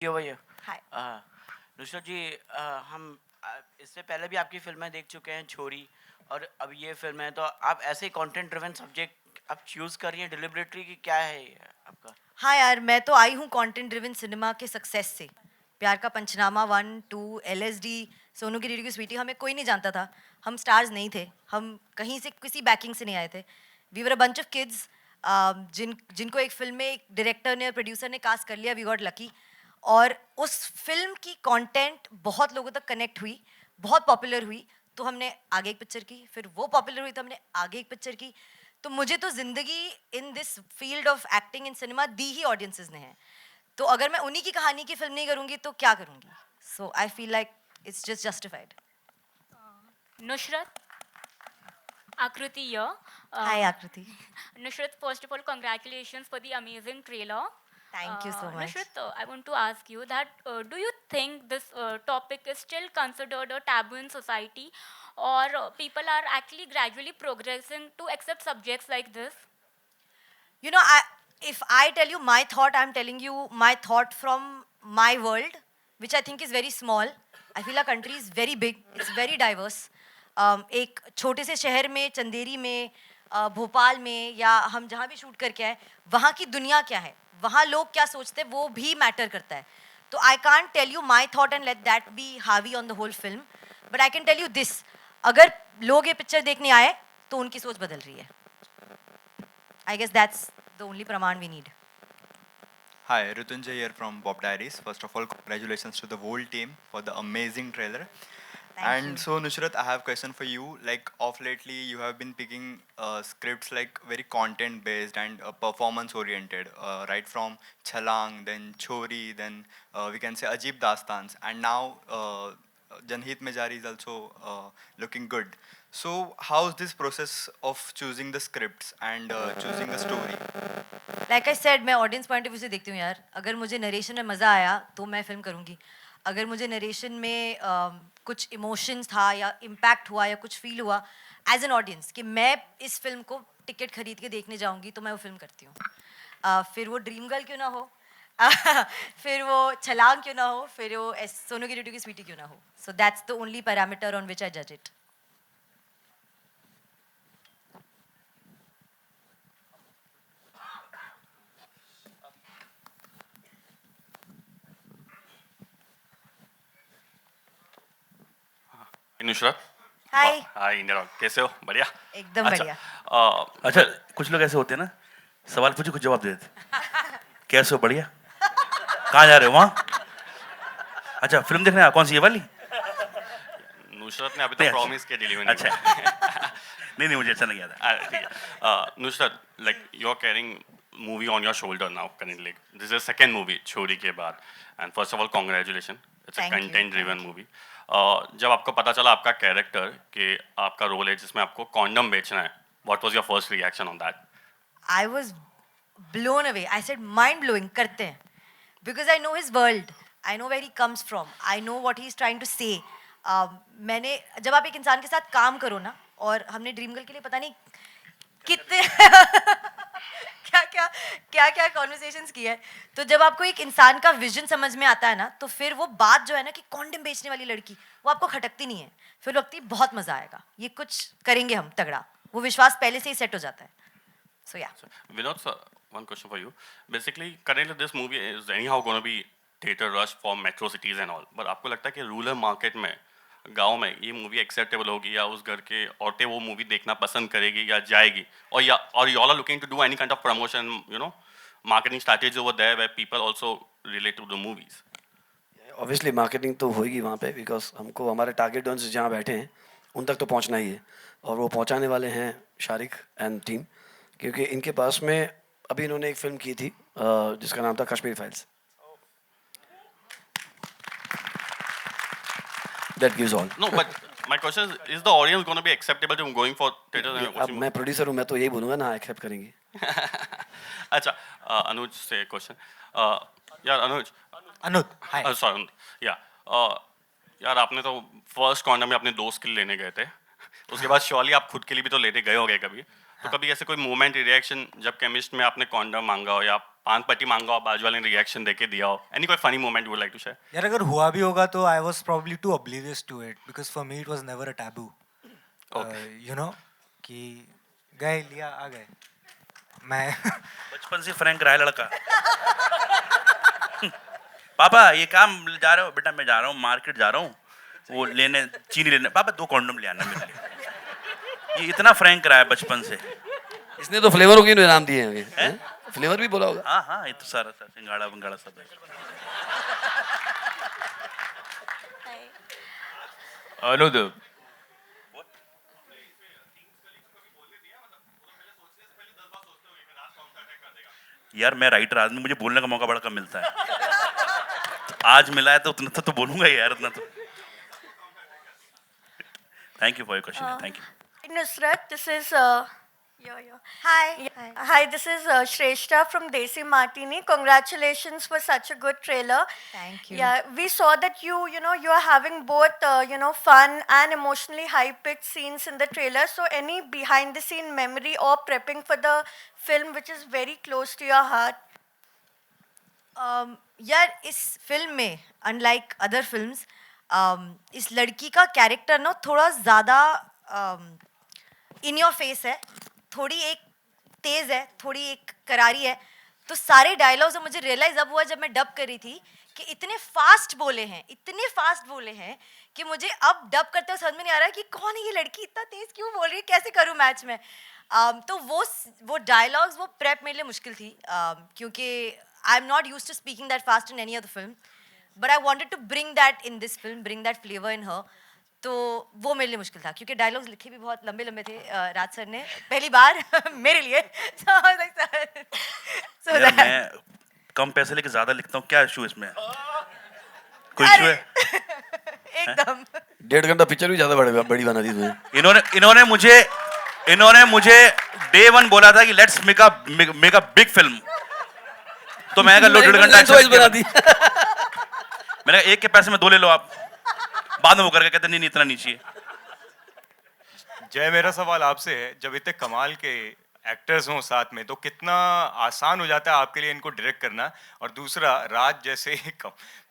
ये वही है। हाय। नुसरत जी, हम इससे पहले भी आपकी फिल्में देख चुके हैं, छोरी, और अब ये फिल्म है, तो आप ऐसे कंटेंट ड्रिवन सब्जेक्ट आप चूज कर रही हैं डिलिबरेटरी की, क्या है ये आपका? हाँ यार, मैं तो आई हूँ कंटेंट ड्रिवन सिनेमा के सक्सेस से। प्यार का पंचनामा 1, 2, LSD, सोनू की रेडियो की स्वीटी, हमें कोई नहीं जानता था। हम स्टार्स नहीं थे, हम कहीं से किसी बैकिंग से नहीं आए थे। We were a bunch of kids जिनको एक फिल्म में एक डायरेक्टर ने और प्रोड्यूसर ने कास्ट कर लिया। We got lucky. और उस फिल्म की कंटेंट बहुत लोगों तक कनेक्ट हुई, बहुत पॉपुलर हुई, तो हमने आगे एक पिक्चर की, फिर वो पॉपुलर हुई तो हमने आगे एक पिक्चर की। तो मुझे तो जिंदगी in this field of acting in cinema the he audiences ने है। तो अगर मैं उन्हीं की कहानी की फिल्म नहीं करूंगी तो क्या करूंगी? So I feel like it's just justified. Nushrat, Akriti here. Hi Uh, Akriti. Nushrat, first of all, congratulations for the amazing trailer. Thank you so much. Nushrat, I want to ask you that do you think this topic is still considered a taboo in society, or people are actually gradually progressing to accept subjects like this? You know, if I tell you my thought, I'm telling you my thought from my world, which I think is very small. I feel our country is very big. It's very diverse. एक छोटे से शहर में, चंदेरी में, भोपाल में, या हम जहाँ भी शूट करके आए, वहाँ की दुनिया क्या है, वहाँ लोग क्या सोचते हैं, वो भी मैटर करता है। तो I can't tell you my thought and let that be हावी on the whole film, but I can tell you this: अगर लोग ये पिक्चर देखने आए तो उनकी सोच बदल रही है। I guess that's the only praman we need. Hi, Rutunjay here from Bob Diaries. First of all, congratulations to the whole team for the amazing trailer. Thank you. So Nusrat, I have a question for you. Like of lately, you have been picking scripts like very content based and performance oriented, right from Chalang, then Chori, then we can say Ajib Dastans, and now Janhit Mejari is also looking good. So how's this process of choosing the scripts and choosing a story? Like I said, मैं audience point of view से देखती हूँ यार। अगर मुझे narration में मज़ा आया तो मैं फिल्म करूँगी। अगर मुझे नरेशन में कुछ इमोशंस था या इम्पैक्ट हुआ या कुछ फील हुआ एज एन ऑडियंस कि मैं इस फिल्म को टिकट खरीद के देखने जाऊँगी, तो मैं वो फिल्म करती हूँ। फिर वो ड्रीम गर्ल क्यों ना हो, फिर वो छलांग क्यों ना हो, फिर वो सोनू की रेडियो की स्वीटी क्यों ना हो। So that's the only parameter on which I जज it. Nushrat, hi. Hi Indira, कैसे हो? बढ़िया। एकदम अच्छा, बढ़िया। अच्छा, कुछ लोग ऐसे होते हैं ना, सवाल पूछे कुछ जवाब दे देते। कैसे हो? बढ़िया। कहाँ जा रहे हो? वहाँ। अच्छा, फिल्म देखने आया? कौन सी, ये वाली? नुसरत ने अभी नहीं, तो प्रॉमिस किया डिलीवर नहीं अच्छा। किया। नहीं मुझे अच्छा नहीं आता। ठीक है। Nusrat, like you are carrying movie on your shoulder now currently. This is second movie Chhori के बाद, and first of all congratulation, it's a Thank you, content driven thank you. Movie. जब आपको पता चला आपका कैरेक्टर कि आपका रोल है जिसमें आपको कॉन्डम बेचना है, what was your first reaction on that? I was blown away. I said, mind blowing, करते हैं. Because I know his world. I know where he comes from. I know what he's trying to say. मैंने जब आप एक इंसान के साथ काम करो ना, और हमने ड्रीम गर्ल के लिए पता नहीं कितने क्या क्या कॉन्वर्सेशंस की है, तो जब आपको एक इंसान का विजन समझ में आता है ना, तो फिर वो बात जो है ना कि कॉन्डम बेचने वाली लड़की, वो आपको खटकती नहीं है। फिर लगती है बहुत मजा आएगा, ये कुछ करेंगे हम तगड़ा। वो विश्वास पहले से ही सेट हो जाता है। So yeah. Vinod, sir, one question for you. Basically, currently this movie is anyhow going to be theater rush for metro cities and all. But आपको लगता है कि रूरल मार्केट में, गांव में ये मूवी एक्सेप्टेबल होगी, या उस घर के औरतें वो मूवी देखना पसंद करेगी या जाएगी? और you all are looking to do any kind of promotion, you know, marketing strategy over there where people also relate to the movies? Obviously marketing तो होएगी वहाँ पे, बिकॉज हमको हमारे टारगेट ऑडियंस जहाँ बैठे हैं उन तक तो पहुँचना ही है, और वो पहुँचाने वाले हैं शारिक एंड टीम, क्योंकि इनके पास में अभी इन्होंने एक फिल्म की थी जिसका नाम था Kashmir files. That gives all. No, but my question is the audience going to be acceptable to going for theater and अब watching? मैं प्रोड्यूसर हूँ, मैं तो यही बोलूँगा ना, एक्सेप्ट करेंगे। अच्छा, अनुज से क्वेश्चन। यार अनुज, अनुज, हाय। सॉरी या यार, आपने तो फर्स्ट कॉन्डम में अपने दोस्त के लिए लेने गए थे, उसके बाद श्योरली आप खुद के लिए भी तो लेने गए हो गए कभी? तो कभी ऐसे कोई मोमेंट रिएक्शन जब केमिस्ट में आपने कॉन्डम मांगा हो या पान पट्टी मांगा हो, बाजू वाले ने रिएक्शन देके दिया हो, एनी कोई funny moment you would like to share? यार अगर हुआ भी होगा तो I was probably too oblivious to it because for me it was never a taboo you know कि गए लिया आ गए मैं बचपन से फ्रैंक रहा है लड़का। पापा ये काम जा रहे हो? बेटा मैं जा रहा हूँ, मार्केट जा रहा हूँ, वो लेने, चीनी लेने। पापा 2 कॉन्डम ले आना मेरे लिए। ये इतना फ्रैंक रहा है बचपन से। इसने तो फ्लेवरों के नाम दिए हैं, फ्लेवर भी बोला होगा। हाँ हाँ, ये तो सारा सिंगाड़ा बंगाड़ा सब है। अनुदेव, यार मैं राइटर आदमी, मुझे बोलने का मौका बड़ा कम मिलता है। तो आज मिला है तो उतना तो बोलूंगा ही यार, उतना तो। Thank you for your question, thank you. Nusrat, this is Hi. Hi, this is Shrestha from Desi Martini. Congratulations for such a good trailer. Thank you. Yeah, we saw that you are having both fun and emotionally high-pitched scenes in the trailer. So any behind-the-scene memory or prepping for the film which is very close to your heart? यार इस film में unlike other films इस लड़की का character ना थोड़ा ज़्यादा in your face है, थोड़ी एक तेज़ है, थोड़ी एक करारी है। तो सारे डायलॉग्स मुझे रियलाइज अब हुआ जब मैं डब कर रही थी कि इतने फास्ट बोले हैं, इतने फास्ट बोले हैं कि मुझे अब डब करते हुए समझ में नहीं आ रहा है कि कौन है ये लड़की, इतना तेज़ क्यों बोल रही है, कैसे करूँ मैच में। तो वो डायलॉग्स, वो प्रेप मेरे लिए मुश्किल थी क्योंकि I am not use to speaking that fast in any other film, but I wanted to bring that in this film, bring that flavour in her. तो वो मेरे लिए मुश्किल था क्योंकि डायलॉग्स लिखे भी बहुत लंबे लंबे थे राज सर ने पहली बार मेरे लिए। यार मैं कम पैसे लेके ज्यादा लिखता हूँ, क्या इशू इसमें? कोई इशू है? एकदम 1.5 घंटा पिक्चर भी ज्यादा बड़ी बना दी तुमने। इन्होंने मुझे डे 1 बोला था कि let's make a big film, तो मैं कहा लो 1.5 घंटा बना दी। मैंने कहा 1 के पैसे में 2 ले लो आप। बाद में वो करके कहते नहीं इतना नहीं चाहिए। जय, मेरा सवाल आपसे है, जब इतने कमाल के एक्टर्स हों साथ में तो कितना आसान हो जाता है आपके लिए इनको डायरेक्ट करना? और दूसरा, राज जैसे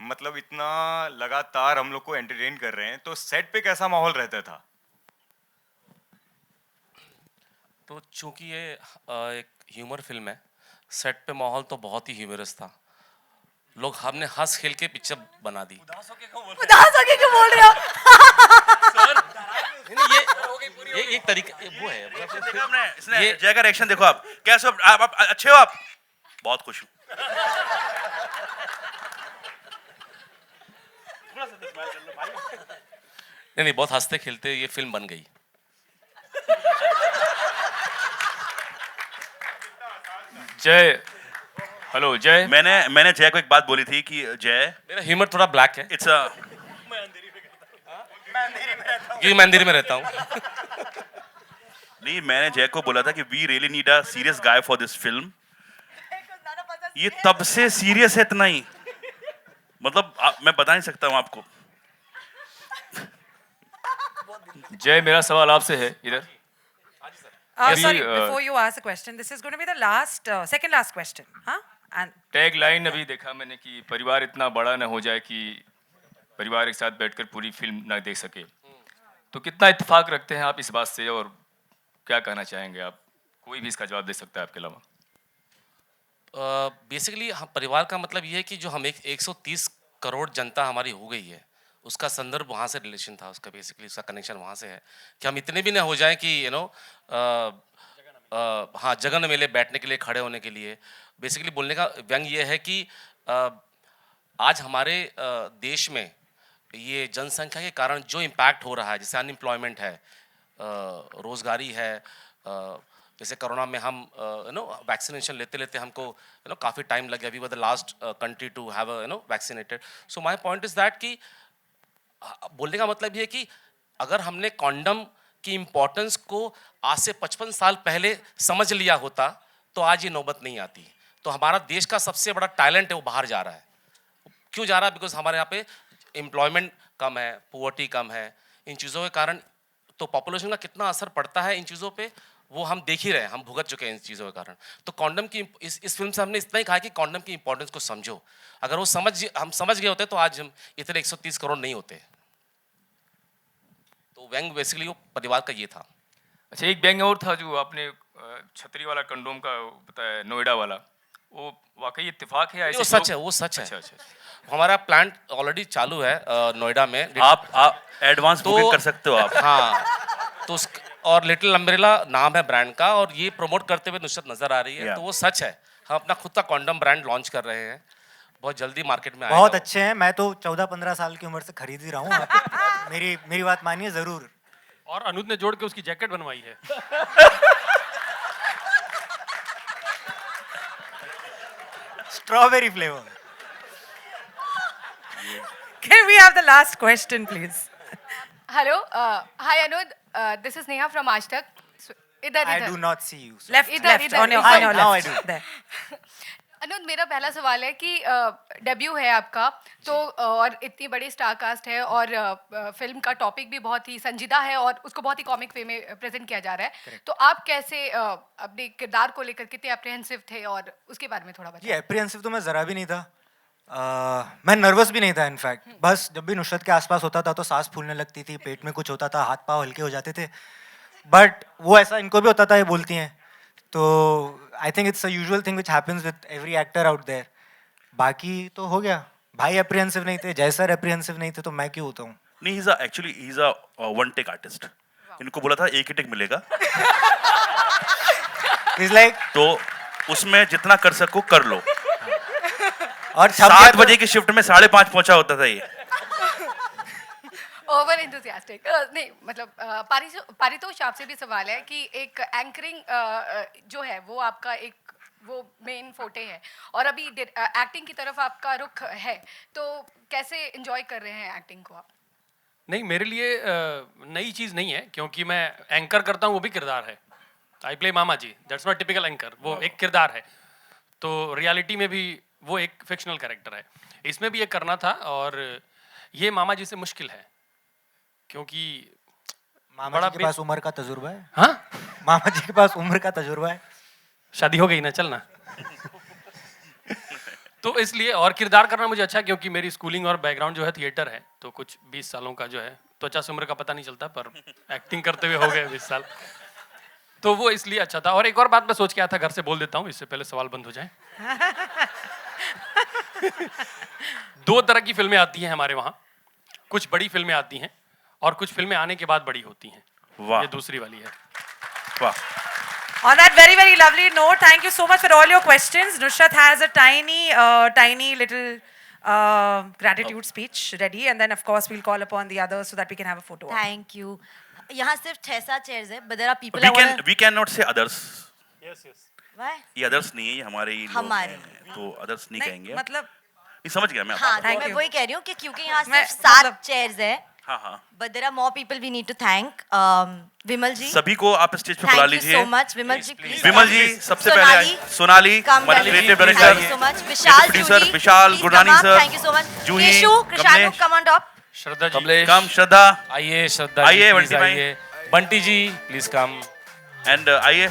मतलब इतना लगातार हम लोग को एंटरटेन कर रहे हैं, तो सेट पे कैसा माहौल रहता था? तो चूंकि ये एक ह्यूमर फिल्म है, सेट पे माहौल तो बहुत ही ह्यूमरस था। लोग हमने हंस खेल के पिक्चर बना दी। उदास होके क्यों बोल रहे हो? ये एक तरीका वो है, देखा आपने, इसने जय का रिएक्शन देखो आप, कैसे हो आप अच्छे हो? आप बहुत खुश हूँ। नहीं बहुत हंसते खेलते ये फिल्म बन गई। जय, हेलो जय। मैंने जय को एक बात बोली थी कि जय, मेरा ह्यूमर थोड़ा ब्लैक है, इट्स अ क्योंकि मैं अंधेरी में रहता हूँ। नहीं, मैंने जय को बोला था कि we really need a serious guy for this film. ये तब से सीरियस है इतना ही, मतलब मैं बता नहीं सकता हूँ आपको। जय, मेरा सवाल आपसे है इधर। Sorry, before you ask the question, this is going to be the second last question, huh? And tag line अभी देखा मैंने कि परिवार इतना बड़ा ना हो जाए कि परिवार एक साथ बैठकर पूरी फिल्म ना देख सके, तो कितना इत्तेफाक रखते हैं आप इस बात से और क्या कहना चाहेंगे आप? कोई भी इसका जवाब दे सकता है आपके अलावा। बेसिकली हम परिवार का मतलब ये है कि जो हम 130 करोड़ जनता हमारी हो गई है, उसका संदर्भ वहाँ से रिलेशन था, उसका बेसिकली उसका कनेक्शन वहाँ से है कि हम इतने भी ना हो जाएं कि हाँ जगन मेले बैठने के लिए, खड़े होने के लिए। बेसिकली बोलने का व्यंग ये है कि आज हमारे देश में ये जनसंख्या के कारण जो इम्पैक्ट हो रहा है, जैसे अनएम्प्लॉयमेंट है, रोज़गारी है, जैसे कोरोना में हम वैक्सीनेशन लेते लेते हमको काफ़ी टाइम लग गया, we were the last country to have vaccinated. So my point is that कि बोलने का मतलब ये है कि अगर हमने कॉन्डम की इम्पोर्टेंस को आज से 55 साल पहले समझ लिया होता तो आज ये नौबत नहीं आती। तो हमारा देश का सबसे बड़ा टैलेंट है वो बाहर जा रहा है। क्यों जा रहा है? बिकॉज हमारे यहाँ पे एम्प्लॉयमेंट कम है, पुअर्टी कम है, इन चीज़ों के कारण। तो पॉपुलेशन का कितना असर पड़ता है इन चीज़ों पे, वो हम देख ही रहे हैं, हम भुगत चुके हैं इन चीज़ों के कारण। तो कॉन्डम की इस फिल्म से हमने इतना ही कहा कि कॉन्डम की इंपॉर्टेंस को समझो। अगर वो हम समझ गए होते तो आज हम इतने 130 करोड़ नहीं होते। तो व्यंग बेसिकली वो परिवार का ये था। अच्छा, एक व्यंग और था जो आपने छतरी वाला कंडोम का बताया, नोएडा वाला, वो वाकई इत्तेफाक है? वो सच है, वो सच है। अच्छा अच्छा। हमारा प्लांट ऑलरेडी चालू है नोएडा में। आप एडवांस बुकिंग कर सकते हो आप। हाँ, तो और लिटिल अम्ब्रेला नाम है ब्रांड का, और ये प्रमोट करते हुए नुसरत नजर आ रही है। तो वो सच है, हम अपना खुद का कॉन्डम ब्रांड लॉन्च कर रहे हैं, बहुत जल्दी मार्केट में आएगा। बहुत अच्छे हैं, मैं तो 14-15 साल की उम्र से खरीद ही रहा हूँ। आप मेरी बात मानिए जरूर। और अनुज ने जोड़ के उसकी जैकेट बनवाई है। Strawberry flavour. Can we have the last question, please? Hello, hi Anuj. This is Neha from Aaj Tak. इधर I इधर do not see you. Left, इधर, left, इधर, on your Now I left. do. There. अनुज, मेरा पहला सवाल है कि debut है आपका, तो और इतनी बड़ी स्टार कास्ट है, और फिल्म का टॉपिक भी बहुत ही संजीदा है और उसको बहुत ही कॉमिक वे में प्रेजेंट किया जा रहा है। तो आप कैसे अपने किरदार को लेकर कितने अप्रीहेंसिव थे, और उसके बारे में थोड़ा जी, बताइए। एप्रीहेंसिव तो मैं ज़रा भी नहीं था। मैं नर्वस भी नहीं था इनफैक्ट। बस जब भी नुसरत के आसपास होता था तो सांस फूलने लगती थी, पेट में कुछ होता था, हाथ पाँव हल्के हो जाते थे। बट वो ऐसा इनको भी होता था, ये बोलती हैं। तो I think it's a usual thing which happens with every actor out there. बाकी तो हो गया। भाई एप्रीहेंसिव नहीं थे, जयसर एप्रीहेंसिव नहीं थे, तो मैं क्यों होता हूँ? नहीं, he is a one take artist. इनको बोला था एक ही टेक मिलेगा। इज लाइक तो उसमें जितना कर सको कर लो। और 7 बजे की शिफ्ट में 5:30 पहुंचा होता था ये। ओवर एंथुसियास्टिक नहीं, मतलब पारितोष आपसे भी सवाल है कि एक एंकरिंग जो है वो आपका एक वो मेन फोटे है, और अभी एक्टिंग की तरफ आपका रुख है, तो कैसे एंजॉय कर रहे हैं एक्टिंग को आप? नहीं, मेरे लिए नई चीज़ नहीं है, क्योंकि मैं एंकर करता हूँ, वो भी किरदार है। I play Mama ji, that's not typical anchor, वो एक किरदार है। तो रियलिटी में भी वो एक फिक्शनल कैरेक्टर है, इसमें भी ये करना था, और ये मामा जी से मुश्किल है, क्योंकि मामा जी के पास उम्र का तजुर्बा है। हाँ, मामा जी के पास उम्र का तजुर्बा है। शादी हो गई ना, चलना। तो इसलिए, और किरदार करना मुझे अच्छा, क्योंकि मेरी स्कूलिंग और बैकग्राउंड जो है थिएटर है, तो कुछ 20 सालों का जो है, त्वचा से उम्र का पता नहीं चलता, पर एक्टिंग करते हुए हो गए 20 साल, तो वो इसलिए अच्छा था। और एक और बात मैं सोच के आया था, घर से बोल देता हूँ, इससे पहले सवाल बंद हो जाए। 2 तरह की फिल्में आती हैं हमारे वहाँ, कुछ बड़ी फिल्में आती हैं, और कुछ फिल्में आने के बाद बड़ी होती हैं। वाह, ये दूसरी वाली है। वाह। On that very, very lovely note, thank you so much for all your questions. Nusrat has a tiny little gratitude speech ready, and then of course we'll call upon the others so that we can have a photo. Thank you. यहाँ सिर्फ 6-7 chairs है, but there are people. We cannot say others. Yes, yes. Why? ये others नहीं है, ये हमारे ही लोग हमारे। हैं, तो others नहीं कहेंगे। मतलब ये समझ गया मैं। हाँ, तो Thank मैं you. वही कह रही हूँ कि क्योंकि यहाँ मैं सिर्फ 7 मतलब- चेयर्स है, हाँ हाँ, but there are more people we need to thank. विमल जी, सभी को आप स्टेज पे बुला thank you लीजिए। so much. Vimal ji, please. विमल जी सबसे पहले आए। सोनाली, come हमारे down. Creative Thank director, you so much. Vishal, producer Juhi, Vishal please Gurnani come up. Sir, Thank you so much. Juhi, Keshu, Krishanu, Kamlesh, come on top. Shraddha ji, Kamlesh, come Shraddha, आइए, श्रद्धा आइए, जी, बंटी please भाई। आइए, Bunty ji please come, and आइए